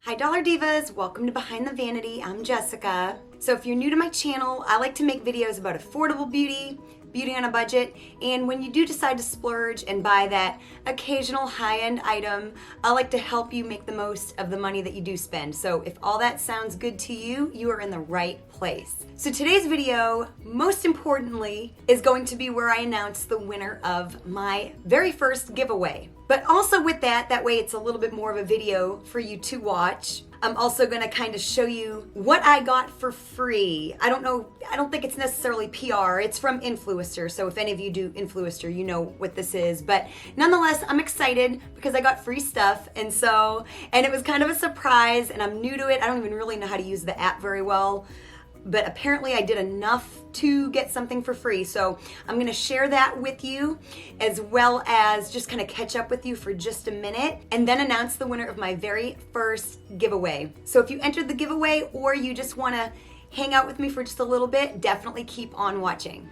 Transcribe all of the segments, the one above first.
Hi Dollar Divas, welcome to Behind the Vanity. I'm Jessica. So if you're new to my channel, I like to make videos about affordable beauty, beauty on a budget, and when you do decide to splurge and buy that occasional high-end item, I like to help you make the most of the money that you do spend. So if all that sounds good to you, you are in the right place. So today's video, most importantly, is going to be where I announce the winner of my very first giveaway. But also with that way it's a little bit more of a video for you to watch. I'm also gonna kind of show you what I got for free. I don't think it's necessarily PR, it's from Influencer. So if any of you do Influencer, you know what this is. But nonetheless, I'm excited because I got free stuff. And it was kind of a surprise and I'm new to it. I don't even really know how to use the app very well. But apparently I did enough to get something for free. So I'm gonna share that with you as well as just kind of catch up with you for just a minute and then announce the winner of my very first giveaway. So if you entered the giveaway or you just wanna hang out with me for just a little bit, definitely keep on watching.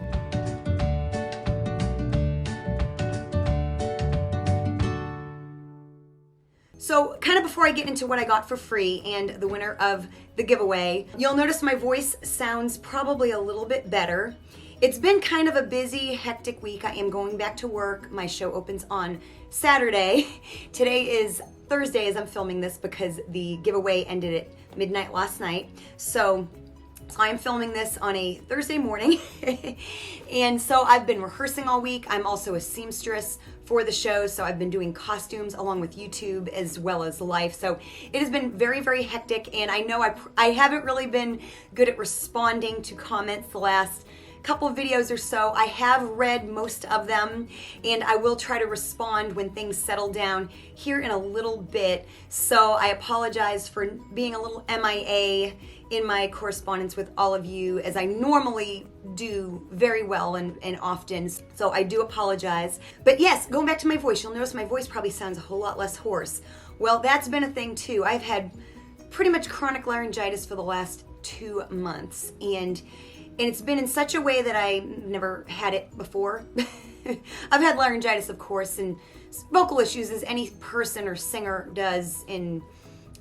So kind of before I get into what I got for free and the winner of the giveaway, you'll notice my voice sounds probably a little bit better. It's been kind of a busy, hectic week. I am going back to work. My show opens on Saturday. Today is Thursday as I'm filming this because the giveaway ended at midnight last night. So I am filming this on a Thursday morning. And so I've been rehearsing all week. I'm also a seamstress for the show, so I've been doing costumes along with YouTube as well as life. So it has been very, very hectic, and I know I haven't really been good at responding to comments the last couple of videos or so. I have read most of them, and I will try to respond when things settle down here in a little bit. So I apologize for being a little MIA in my correspondence with all of you, as I normally do very well and often. So I do apologize. But yes, going back to my voice, you'll notice my voice probably sounds a whole lot less hoarse. Well, that's been a thing too. I've had pretty much chronic laryngitis for the last 2 months, and it's been in such a way that I never had it before. I've had laryngitis, of course, and vocal issues as any person or singer does in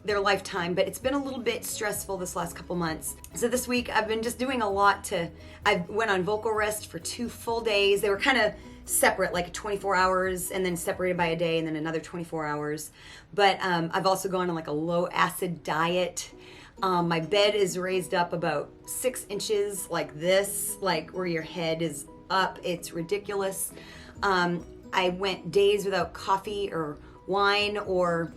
their lifetime, but it's been a little bit stressful this last couple months. So this week I've been just doing a lot I went on vocal rest for 2 full days. They were kind of separate, like 24 hours and then separated by a day and then another 24 hours. But I've also gone on like a low acid diet. My bed is raised up about 6 inches like this, like where your head is up. It's ridiculous. I went days without coffee or wine or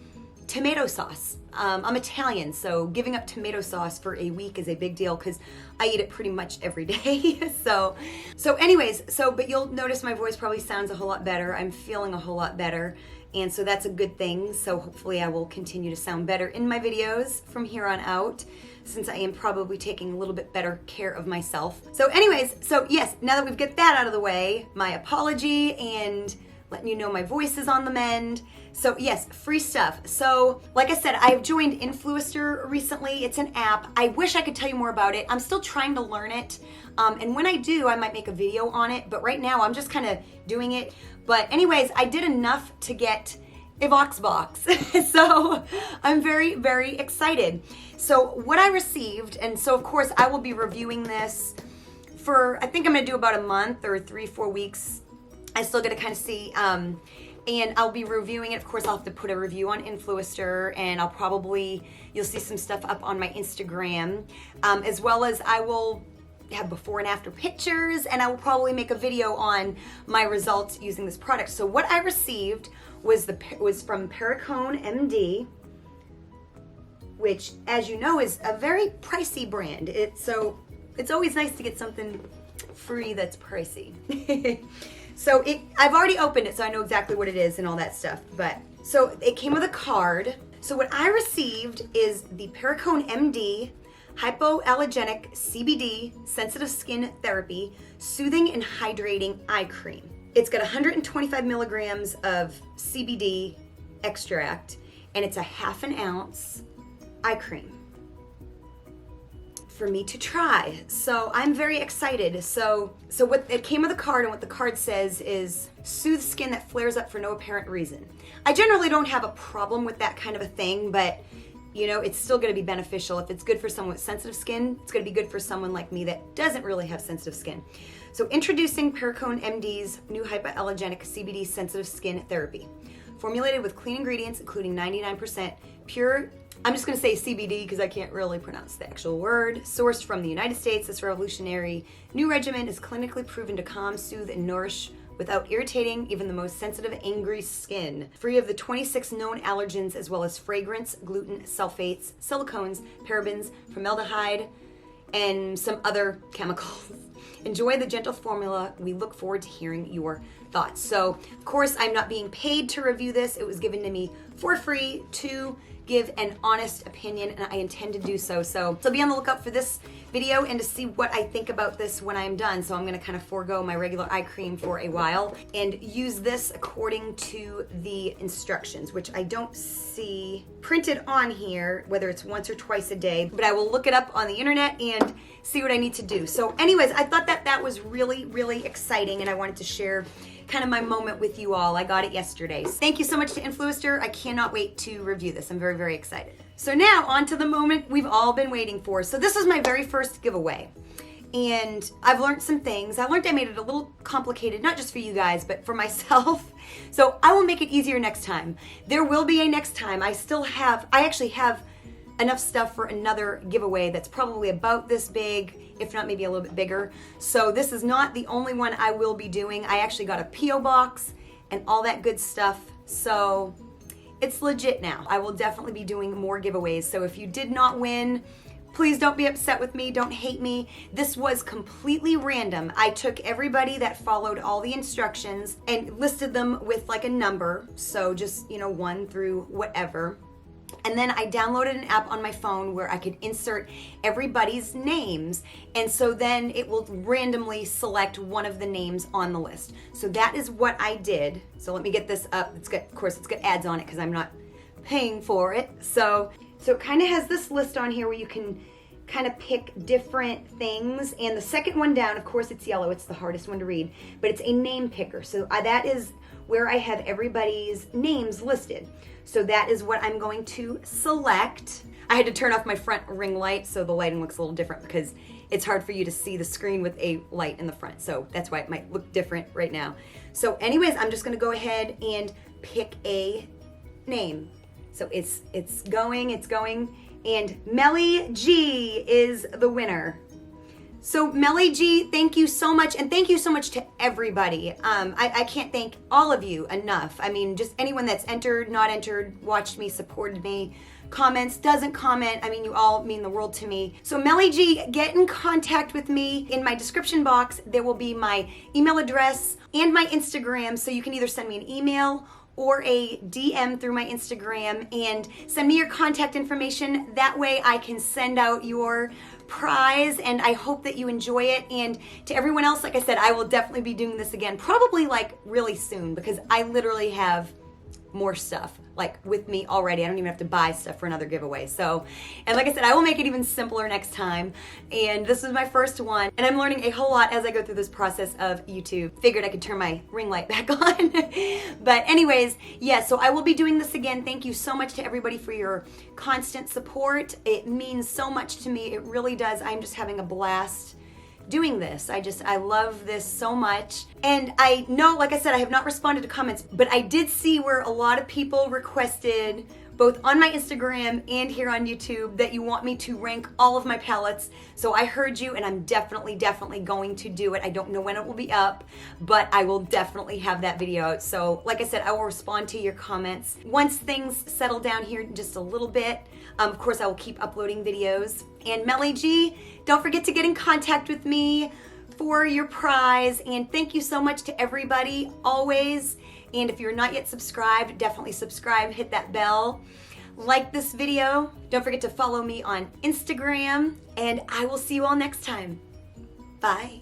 tomato sauce. I'm Italian, so giving up tomato sauce for a week is a big deal because I eat it pretty much every day. But you'll notice my voice probably sounds a whole lot better. I'm feeling a whole lot better, and so that's a good thing. So hopefully I will continue to sound better in my videos from here on out, since I am probably taking a little bit better care of myself. So yes, now that we've got that out of the way, my apology and letting you know my voice is on the mend. So yes, free stuff. So like I said, I've joined Influencer recently. It's an app. I wish I could tell you more about it. I'm still trying to learn it. And when I do, I might make a video on it. But right now I'm just kind of doing it. But anyways, I did enough to get a Vox box. So I'm very, very excited. So what I received, and so of course I will be reviewing this for, I think I'm gonna do about a month or 3-4 weeks. I still get to kind of see, and I'll be reviewing it. Of course, I'll have to put a review on Influencer, and you'll see some stuff up on my Instagram, as well as I will have before and after pictures, and I will probably make a video on my results using this product. So what I received was from Perricone MD, which, as you know, is a very pricey brand. It's always nice to get something free that's pricey. So I've already opened it, so I know exactly what it is and all that stuff. So it came with a card. So what I received is the Perricone MD Hypoallergenic CBD Sensitive Skin Therapy Soothing and Hydrating Eye Cream. It's got 125 milligrams of CBD extract, and it's a 1/2 ounce eye cream for me to try. So I'm very excited. So what it came with a card, and what the card says is soothe skin that flares up for no apparent reason. I generally don't have a problem with that kind of a thing, but you know, it's still gonna be beneficial. If it's good for someone with sensitive skin, it's gonna be good for someone like me that doesn't really have sensitive skin. So introducing Perricone MD's new hypoallergenic CBD sensitive skin therapy. Formulated with clean ingredients, including 99% pure, I'm just gonna say CBD because I can't really pronounce the actual word. Sourced from the United States, this revolutionary new regimen is clinically proven to calm, soothe, and nourish without irritating even the most sensitive, angry skin. Free of the 26 known allergens as well as fragrance, gluten, sulfates, silicones, parabens, formaldehyde, and some other chemicals. Enjoy the gentle formula. We look forward to hearing your thoughts. So, of course, I'm not being paid to review this. It was given to me for free to give an honest opinion, and I intend to do so. So be on the lookout for this video and to see what I think about this when I'm done. So I'm gonna kind of forego my regular eye cream for a while and use this according to the instructions, which I don't see printed on here, whether it's once or twice a day, but I will look it up on the internet and see what I need to do. So anyways, I thought that was really, really exciting, and I wanted to share kind of my moment with you all. I got it yesterday. Thank you so much to Influencer. I cannot wait to review this. I'm very, very excited. So now on to the moment we've all been waiting for. So this was my very first giveaway, and I've learned some things. I learned I made it a little complicated, not just for you guys, but for myself. So I will make it easier next time. There will be a next time. I actually have enough stuff for another giveaway that's probably about this big, if not maybe a little bit bigger. So this is not the only one I will be doing. I actually got a P.O. box and all that good stuff. So it's legit now. I will definitely be doing more giveaways. So if you did not win, please don't be upset with me. Don't hate me. This was completely random. I took everybody that followed all the instructions and listed them with like a number. So just, 1 through whatever. And then I downloaded an app on my phone where I could insert everybody's names. And so then it will randomly select one of the names on the list. So that is what I did. So let me get this up. Of course, it's got ads on it because I'm not paying for it. So it kind of has this list on here where you can kind of pick different things. And the second one down, of course, it's yellow. It's the hardest one to read, but it's a name picker. So that is where I have everybody's names listed. So that is what I'm going to select. I had to turn off my front ring light so the lighting looks a little different because it's hard for you to see the screen with a light in the front. So that's why it might look different right now. So anyways, I'm just gonna go ahead and pick a name. So it's going, and Melly G is the winner. So Melly G, thank you so much, and thank you so much to everybody. I can't thank all of you enough. I mean, just anyone that's entered, not entered, watched me, supported me, comments, doesn't comment. I mean, you all mean the world to me. So Melly G, get in contact with me. In my description box, there will be my email address and my Instagram, so you can either send me an email or a DM through my Instagram and send me your contact information. That way I can send out your prize, and I hope that you enjoy it. And to everyone else, like I said, I will definitely be doing this again, probably like really soon, because I literally have more stuff like with me already. I don't even have to buy stuff for another giveaway. So, and like I said, I will make it even simpler next time. And this is my first one, and I'm learning a whole lot as I go through this process of YouTube. Figured I could turn my ring light back on. But anyways, yeah, so I will be doing this again. Thank you so much to everybody for your constant support. It means so much to me. It really does. I'm just having a blast doing this. I love this so much. And I know, like I said, I have not responded to comments, but I did see where a lot of people requested, both on my Instagram and here on YouTube, that you want me to rank all of my palettes. So I heard you, and I'm definitely going to do it. I don't know when it will be up, but I will definitely have that video out. So like I said, I will respond to your comments once things settle down here just a little bit. Of course, I will keep uploading videos. And Melly G, don't forget to get in contact with me for your prize. And thank you so much to everybody, always. And if you're not yet subscribed, definitely subscribe, hit that bell, like this video. Don't forget to follow me on Instagram, and I will see you all next time. Bye.